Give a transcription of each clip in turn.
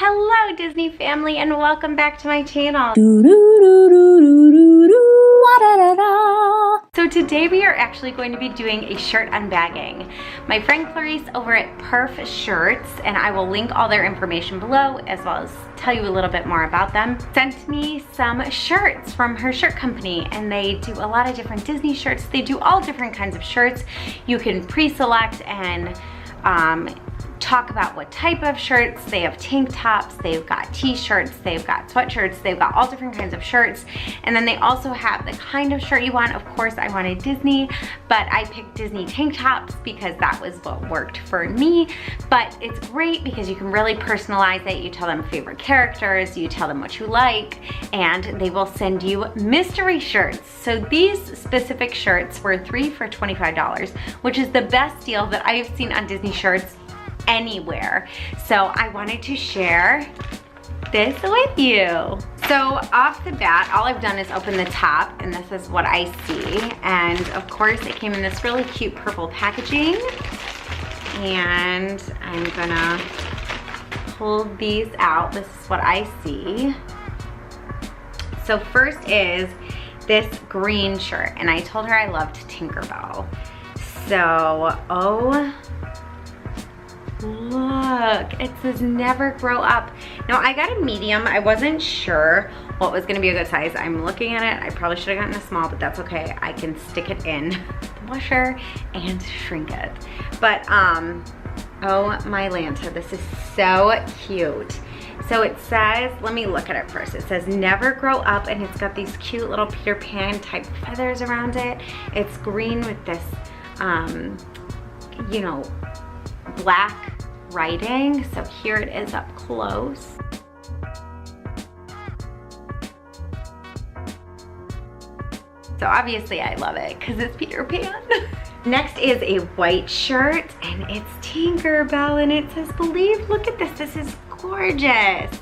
Hello Disney family and welcome back to my channel. So today we are actually going to be doing a shirt unbagging. My friend Clarice over at Perf Shirts, and I will link all their information below as well as tell you a little bit more about them, sent me some shirts from her shirt company, and they do a lot of different Disney shirts. They do all different kinds of shirts. You can pre-select and talk about what type of shirts. They have tank tops, they've got t-shirts, they've got sweatshirts, they've got all different kinds of shirts. And then they also have the kind of shirt you want. Of course, I wanted Disney, but I picked Disney tank tops because that was what worked for me. But it's great because you can really personalize it. You tell them favorite characters, you tell them what you like, and they will send you mystery shirts. So these specific shirts were 3 for $25, which is the best deal that I've seen on Disney shirts anywhere. So I wanted to share this with you. So off the bat, all I've done is open the top, and this is what I see. And of course it came in this really cute purple packaging, and I'm gonna pull these out. This is what I see. So first is this green shirt, and I told her I loved Tinkerbell. So, oh, look, it says never grow up. Now I got a medium. I wasn't sure what was gonna be a good size. I'm looking at it. I probably should have gotten a small, but that's okay. I can stick it in the washer and shrink it. But oh my Lanta, this is so cute. So it says, let me look at it first. It says never grow up, and it's got these cute little Peter Pan type feathers around it. It's green with this you know, black writing. So here it is up close. So obviously I love it because it's Peter Pan. Next is a white shirt, and it's Tinkerbell, and it says believe. Look at this, this is gorgeous.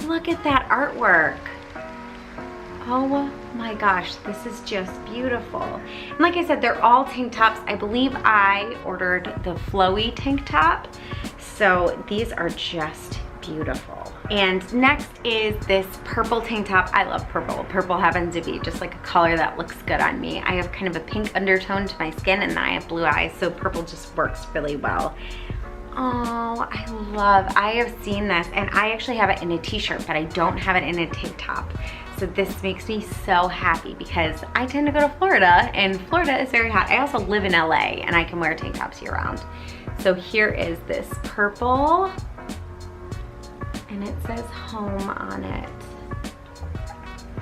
Look at that artwork. Oh my gosh, this is just beautiful. And like I said, they're all tank tops. I believe I ordered the flowy tank top. So these are just beautiful. And next is this purple tank top. I love purple. Purple happens to be just like a color that looks good on me. I have kind of a pink undertone to my skin, and then I have blue eyes, so purple just works really well. Oh, I have seen this, and I actually have it in a t-shirt, but I don't have it in a tank top. So this makes me so happy because I tend to go to Florida, and Florida is very hot. I also live in LA, and I can wear tank tops year round. So here is this purple, and it says home on it.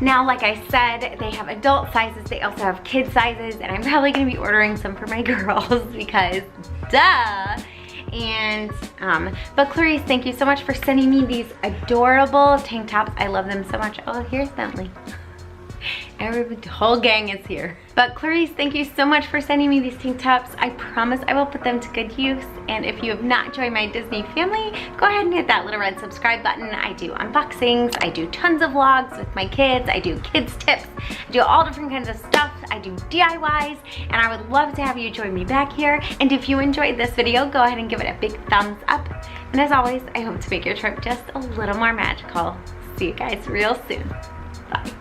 Now, like I said, they have adult sizes, they also have kid sizes, and I'm probably gonna be ordering some for my girls because duh. And but Clarice, thank you so much for sending me these adorable tank tops. I love them so much. Oh, here's Bentley. The whole gang is here. But Clarice, thank you so much for sending me these tank tops. I promise I will put them to good use. And if you have not joined my Disney family, go ahead and hit that little red subscribe button. I do unboxings, I do tons of vlogs with my kids, I do kids tips, I do all different kinds of stuff, I do DIYs, and I would love to have you join me back here. And if you enjoyed this video, go ahead and give it a big thumbs up. And as always, I hope to make your trip just a little more magical. See you guys real soon. Bye.